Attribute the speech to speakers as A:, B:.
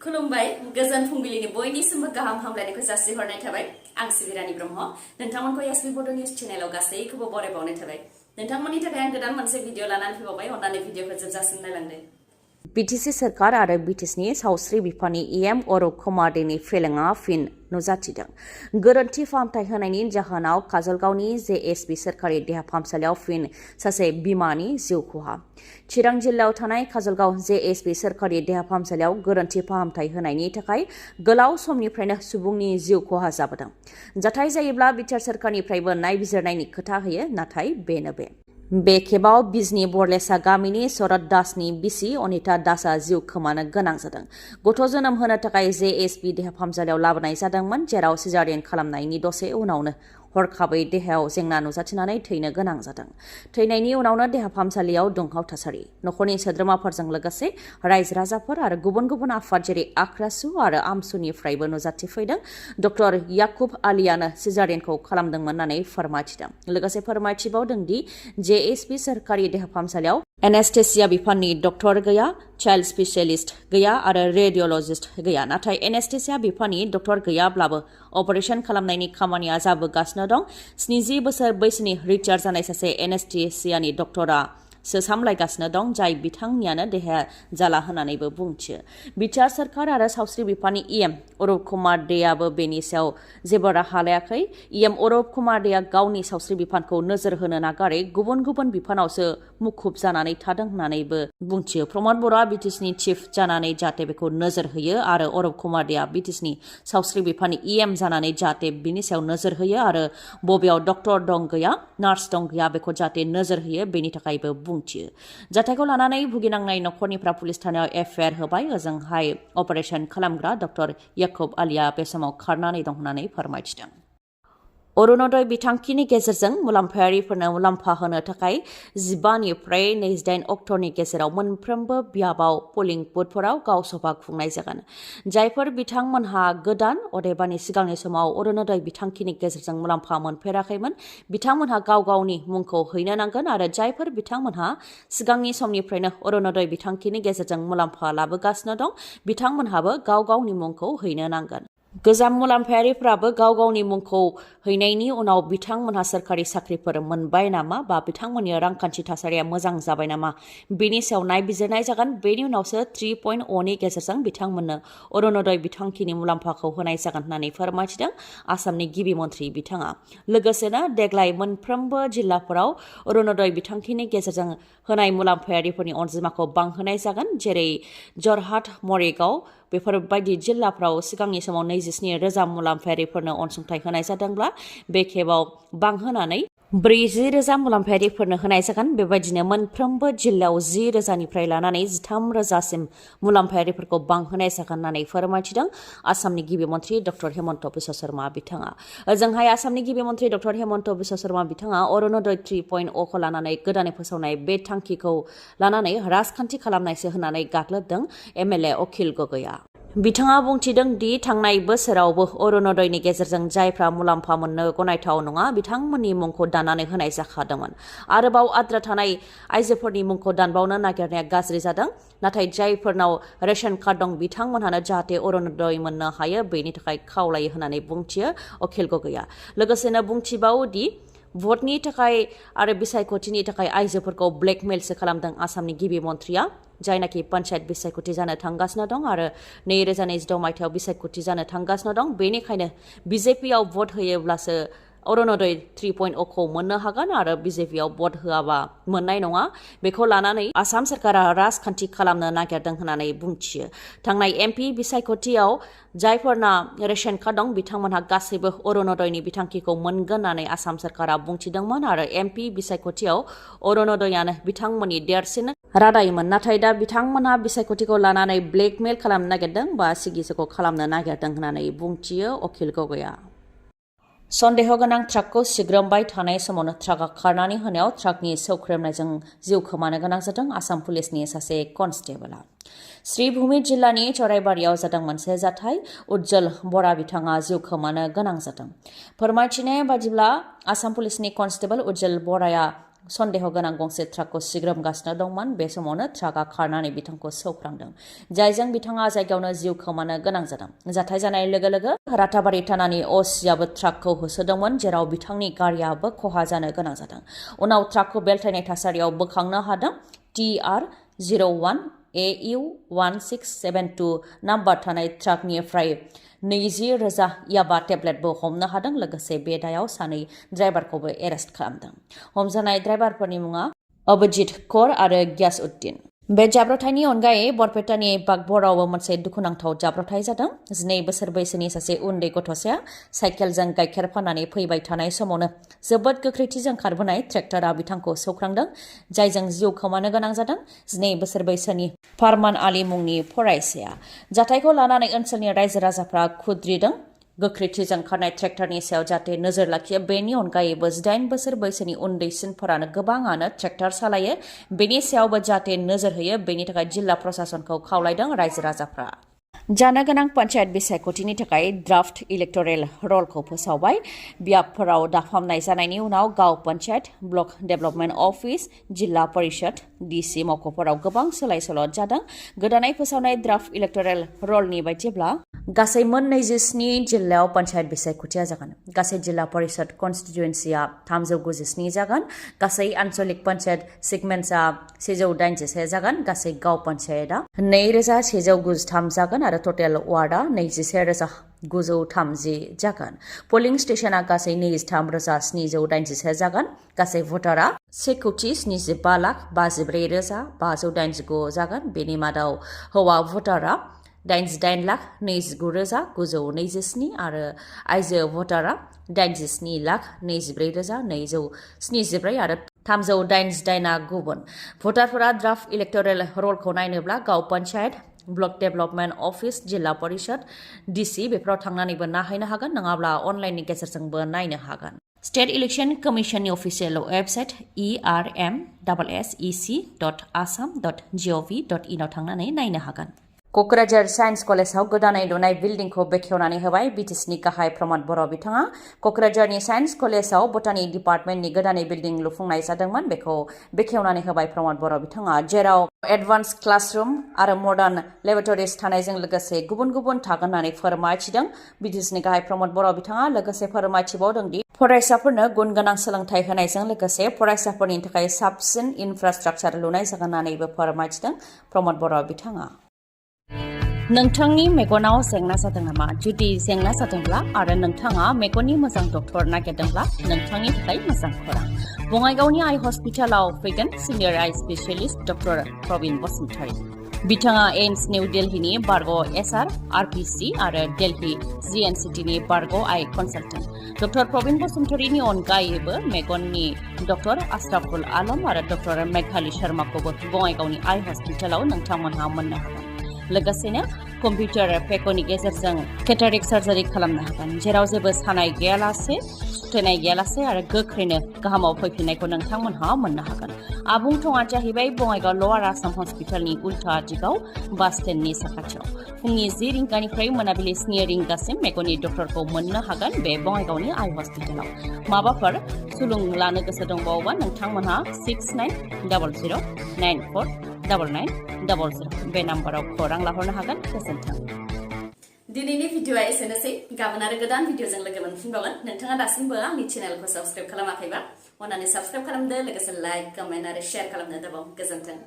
A: खुलुमबाय गोजोन फुंबिलिनि बयनिसिमबो गाहाम हामलायनायखौ जासिहरनाय थाबाय आं सिबि रानी ब्रह्म नोंथांमोनखौ एसबी बड निउज चेनेलाव गासैखौबो बरायबावनाय थाबाय नोंथांमोननि थाखाय आं गोदान मोनसे भिडिअ लानानै फैबावबाय अन्नानै भिडिअखौ जोबजासिम नायलांदो BTC सरकार आरो BTCनि सावस्रि बिफाननि EM अरुप कुमारनि फेलेंआ फिन नुजाथिदों। गोरोन्थि फाहामथाय होनायनि जाहोनाव काजलगावनि JSB सोरखारि देहा फाहामसालियाव फिन सासे बिमानि जिउ खहा। चिरां जिल्लायाव थानाय काजलगाव JSB सोरखारि देहा फाहामसालियाव गोरोन्थि फाहामथाय होनायनि थाखाय गोलाव समनिफ्रायनो सुबुंनि जिउ खहा जाबोदों। जाथाय जायोब्ला बिटिआर सोरखारनिफ्रायबो नायबिजिरनायनि खोथा होयो, नाथाय बेनो बे खेबाव बिजनी बरलेसा गामिनि शरद दासनि बिसि अनिता दासआ जिउ खोमानो गोनां जादों। गथ' जोनोम होनो थाखाय JSB देहा फाहामसालियाव लाबोनाय जादोंमोन, जेराव सिजारियेन खालामनायनि दसे उनावनो हरखाबै देहायाव जेंना नुजाथिनानै थैनो गोनां जादों। थैनायनि उनावनो देहा फाहामसालियाव दुंहाव थासारि। नखरनि सोद्रोमाफोरजों लोगोसे रायजो राजाफोर आरो गुबुन गुबुन आफाद जेरै आख्रासु आरो आमसुनिफ्रायबो नुजाथिफैदों। डक्टर याकुब आलियानो सिजारियेनखौ खालामदोंमोन होननानै फोरमायथिदों। लोगोसे फोरमायथिबावदों दि JSB सोरखारि देहा फाहामसालियाव एनेस्थेसिया बिफाननि डक्टर गैया, चाइल्ड स्पेशलिस्ट गैया आरो रेडियोलजिस्ट गैया। नाथाय एनेस्थेसिया बिफाननि डक्टर गैयाब्लाबो अपारेशन खालामनायनि खामानिया जाबोगासिनो दं। 70 बोसोर बैसोनि रिटायार जानाय सासे एनेस्थेसियानि डक्टरा सामलायगासिनो दं, जाय बिथांनियानो देहाया जाला होननानैबो बुंथियो। बिटिआर सोरखार आरो सावस्रि बिफाननि EM अरुप कुमार देआबो बेनि सायाव जेबो राहा लायाखै। EM अरुप कुमार देआ गावनि सावस्रि बिफानखौ नोजोर होनो नागारै गुबुन गुबुन बिफानावसो मुखुब जानानै थादों होननानैबो बुंथियो। प्रमद बर'आ BTCनि चिफ जानानै जाहाथे बेखौ नोजोर होयो आरो अरुप कुमार देआ BTCनि सावस्रि बिफाननि EM जानानै जाहाथे बिनि सायाव नोजोर होयो आरो बबेयाव डक्टर दं गैया, नार्स दं गैया बेखौ जाहाथे नोजोर होयो, बेनि थाखायबो बुंथियो। जाथायखौ लानानै भुगिनांनाय नखरनिफ्रा पुलिस थानायाव FIR होबाय। ओजोंहाय अपारेशन खालामग्रा डक्टर याकुब आलिया बे समाव खारनानै दं होननानै फोरमायथिदों। अरुणोदय बिथांखिनि गेजेरजों मुलाम्फायारिफोरनो मुलाम्फा होनो थाखाय 15 निफ्राय 28 अक्ट'नि गेजेराव मोनफ्रोमबो बियाबाव पोलिं बुथफोराव गाव सभा खुंनाय जागोन। जायफोर बिथांमोनहा गोदान, अदेबानि सिगांनि समाव अरुणोदय बिथांखिनि गेजेरजों मुलाम्फा मोनफेराखैमोन, बिथांमोनहा गाव गावनि मुंखौ हैनो नांगोन आरो जायफोर बिथांमोनहा सिगांनि समनिफ्रायनो अरुणोदय बिथांखिनि गेजेरजों मुलाम्फा लाबोगासिनो दं, बिथांमोनहाबो गाव गावनि मुंखौ हैनो नांगोन। गोजाम मुलाम्फायारिफ्राबो गाव गावनि मुंखौ हैनायनि उनाव बिथांमोनहा सोरखारि साख्रिफोर मोनबाय नामा बा बिथांमोननि रांखान्थि थासारिया मोजां जाबाय नामा बेनि सायाव नायबिजिरनाय जागोन। बेनि उनावसो 3.0 नि गेजेरजों बिथांमोननो अरुणोदय बिथांखिनि मुलाम्फाखौ होनाय जागोन होननानै फोरमायथिदों आसामनि गिबि मन्थ्रि बिथाङा। लोगोसेनो देग्लाय मोनफ्रोमबो जिल्लाफोराव अरुणोदय बिथांखिनि गेजेरजों होनाय मुलाम्फायारिफोरनि अनजिमाखौ बांहोनाय जागोन, जेरै जरहाट, मरिगाव बेफोरबायदि जिल्लाफ्राव सिगांनि समाव 27,000 मुलाम्फायारिफोरनो अनसुंथाइ होनाय जादोंब्ला बे खेबाव बांहोनानै 40,000 मुलाम्फायारिफोरनो होनाय जागोन। बेबायदिनो मोनफ्रोमबो जिल्लायाव 10,000निफ्राय लानानै 13,000सिम मुलाम्फायारिफोरखौ बांहोनाय जागोन होननानै फोरमायथिदों आसामनि गिबि मन्थ्रि डक्टर हेमन्त बिश्व शर्मा बिथाङा। ओजोंहाय आसामनि गिबि मन्थ्रि डक्टर हेमन्त बिश्व शर्मा बिथाङा अरुणोदय 3.0 खौ लानानै गोदानै फोसावनाय बे थांखिखौ लानानै राजखान्थि खालामनायसो होननानै गाग्लोबदों MLA अखिल गगैआ। बिथाङा बुंथिदों दि थांनाय बोसोरावबो अरुणोदयनि गेजेरजों जायफ्रा मुलाम्फा मोननो गनायथाव नङा बिथांमोननि मुंखौ दाननानै होनाय जाखादोंमोन। आरोबाव आद्रा थानाय आइजोफोरनि मुंखौ दानबावनो नागिरनाया गाज्रि जादों। नाथाय जायफोरनाव रेशन कार्ड दं बिथांमोनहानो जाहाथे अरुणोदय मोननो हायो बेनि थाखाय खावलायो होननानै बुंथियो अखिल गगैआ। लोगोसेनो बुंथिबावो दि भटनि थाखाय आरो बिसायख'थिनि थाखाय आइजोफोरखौ ब्लेकमेलसो खालामदों आसामनि गिबि मन्थ्रिया, जायनाखि पन्चायत बिसायख'थि जानो थांगासिनो दं आरो 2026 मायथाइयाव बिसायख'थि जानो थांगासिनो दं। बेनिखायनो BJPआव भट होयोब्लासो अरुणोदय 3.0 खौ मोननो हागोन आरो BJPआव भट होआबा मोननाय नङा। बेखौ लानानै आसाम सरकारा राजखान्थि खालामनो नागिरदों होननानै बुंथियो। थांनाय MP बिसायख'थियाव जायफोरना रेशन कार्ड दं बिथांमोनहा गासैबो अरुणोदयनि बिथांखिखौ मोनगोन होननानै आसाम सरकारा बुंथिदोंमोन आरो MP बिसायख'थियाव अरुणोदयानो बिथांमोननि देरसिन रादायमोन। नाथाय दा बिथांमोनहा बिसायख'थिखौ लानानै ब्लेकमेल खालामनो नागिरदों बा सिगिसोखौ खालामनो नागिरदों होननानै बुंथियो अखिल गगैआ। सन्देह गोनां ट्राकखौ सिग्रोमबाय थानाय समावनो ट्राकआ खारनानै होनायाव ट्राकनि सौख्रेमनायजों जिउ खोमानो गोनां जादों आसाम पुलिसनि सासे कनस्टेबलआ। श्रीभूमि जिल्लानि चराइबारियाव जादों मोनसे जाथाय। उज्जल बरा बिथाङा जिउ खोमानो गोनां जादों। फोरमायथिनाय बादिब्ला आसाम पुलिसनि कनस्टेबल उज्जल बराया
B: सन्देह गोनां गंसे ट्राकखौ सिग्रोमगासिनो दंमोन बे समावनो ट्राकआ खारनानै बिथांखौ सौख्रांदों जायजों बिथाङा जायगायावनो जिउ खोमानो गोनां जादों जाथाय जानाय लोगो लोगो राताबारि थानानि असिआबो ट्राकखौ होसोदोंमोन जेराव बिथांनि गारियाबो खहा जानो गोनां जादों उनाव ट्राकखौ बेलथायनाय थासारियाव बोखांनो हादों TR01 AU 1672 नाम्बार थानाय ट्राकनिफ्राय 20,000 याबा टेब्लेटबो हमनो हादों लोगोसे बे दायाव सानै ड्राइभारखौबो एरेस्ट खालामदों हमजानाय ड्राइभारफोरनि मुङा अभिजित कौर आरो गियासउद्दिन बे जाब्रबथायनि अनगायै बरपेटानि बागबरावबो मोनसे दुखुनांथाव जाब्रबथाय जादों 12 बोसोर बैसोनि सासे उन्दै गथ'साया साइकेलजों गाइखेर फाननानै फैबाय थानाय समावनो जोबोद गोख्रैथिजों खारबोनाय ट्रेक्टरा बिथांखौ सौख्रांदों जायजों जिउ खोमानो गोनां जादों 12 बोसोर बैसोनि फरमान आली मुंनि फरायसाया जाथायखौ लानानै ओनसोलनि रायजो राजाफ्रा खुद्रिदों गोख्रैथिजों खारनाय ट्रेक्टरनि सायाव जाहाथे नोजोर लाखियो बेनि अनगायैबो 18 बोसोर बैसोनि उन्दैसिनफोरानो गोबाङानो ट्रेक्टर सालायो बेनि सायावबो जाहाथे नोजोर होयो बेनि थाखाय जिल्ला प्रशासनखौ खावलायदों रायजो राजाफ्रा जानो गोनां पन्चायत बिसायख'थिनि थाखाय ड्राफ्ट इलेक्टरेल रलखौ फोसावबाय बियाबफोराव दाफामनाय जानायनि उनाव गाव पन्चायत ब्लक डेभेलपमेन्ट अफिस जिल्ला परिषद DC मावख'फोराव गोबां सोलाय सोल' जादों गोदानै फोसावनाय ड्राफ्ट इलेक्टरेल रलनि बायदिब्ला गासै मोन 27 जिल्लायाव पन्चायत बिसायख'थिया जागोन गासै जिल्ला परिषद कन्स्टिट्युएन्सिया 397 जागोन गासै आन्चलिक पन्चायत सेगमेन्टआ 181 जागोन गासै गाव पन्चायतआ 2193 जागोन आरो टटेल वार्डआ 21,930 जागोन पोलिं स्टेशनआ गासै 23,781 जागोन गासै भटारआ 1,75,54,589 जागोन बेनि मादाव हौवा भटारआ 88,29,927 आरो आइजो भटारआ 87,24,274 आरो 388 गुबुन भटारफोरा ड्राफ्ट इलेक्टरेल रलखौ नायनोब्ला गाव पन्चायत ब्लक डेभेलपमेन्ट अफिस जिल्ला परिषद DC बेफोराव थांनानैबो नायहैनो हागोन नङाब्ला अनलाइननि गेजेरजोंबो नायनो हागोन स्टेट इलेक्शन कमिशननि अफिसियेल वेबसाइट ermsec.assam.gov.in आव थांनानै नायनो हागोन क'क्राझार साइन्स कलेजाव गोदानै लुनाय बिल्डिंखौ बेखेवनानै होबाय BTechनि गाहाय प्रमद बर' बिथाङा क'क्राझारनि साइन्स कलेजाव बटानि डिपार्टमेन्टनि गोदानै बिल्डिं लुफुंनाय जादोंमोन बेखौ बेखेवनानै होबाय प्रमद बर' बिथाङा जेराव एडभान्स क्लासरुम आरो मडार्न लेबरेटरिज थानायजों लोगोसे गुबुन गुबुन थागोन होननानै फोरमायथिदों BTechनि गाहाय प्रमद बर' बिथाङा लोगोसे फोरमायथिबावदों दि फरायसाफोरनो गुन गोनां सोलोंथाइ होनायजों लोगोसे फरायसाफोरनि थाखाय साबसिन इनफ्रास्ट्राक्चार लुनाय जागोन होननानैबो फोरमायथिदों प्रमद बर' बिथाङा नोंथांनि मेगनाव जेंना जादों नामा जुदि जेंना जादोंब्ला आरो नोंथाङा मेगननि मोजां डक्टर नागिरदोंब्ला नोंथांनि थाखाय मोजां खौरां बङाइगावनि आइ हस्पिटालाव फैगोन सिनियर आइ स्पेशलिस्ट डक्टर प्रबिन बसुमतारी बिथाङा एम्स निउ दिल्लीनि बारग' SR RPC आरो दिल्ली GNCTनि बारग' आइ कनसालटेन्ट डक्टर प्रबिन बसुमतारीनि अनगायैबो मेगननि डक्टर आशराफुल आलम आरो डक्टर मेघाली शर्माखौबो बङाइगावनि आइ हस्पिटालाव नोंथांमोनहा मोननो हागोन लोगोसेनो कम्पिउटार पेकनि गेजेरजों केटारेक्ट सार्जारि खालामनो हागोन जेराव जेबो सानाय गैयालासे सुथेनाय गैयालासे आरो गोख्रैनो गाहामाव फैफिननायखौ नोंथांमोनहा मोननो हागोन आबुं थङा जाहैबाय बङाइगाव लवार आसाम हस्पिटालनि उल्था दिगाव बास स्टेन्डनि साखाथियाव फुंनि 10 रिंगानिफ्राय मोनाबिलि 2 रिंगासिम मेगननि डक्टरखौ मोननो हागोन बे बङाइगावनि आइ हस्पिटालाव माबाफोर सुलुं लानो गोसो दंबावोबा नोंथांमोनहा 6900949900 बे नाम्बाराव खौरां लाहरनो हागोन गोजोन्थों
A: दिनैनि भिडिअआ एसेनोसै गाबोन आरो गोदान भिडिअजों लोगो मोनफिनबावगोन नोंथाङा दासिमबो आंनि चेनेलखौ साबस्क्राइब खालामाखैबा अन्नानै साबस्क्राइब खालामदो लोगोसे लाइक कमेन्ट आरो शेयार खालामनो दाबाव गोजोन्थों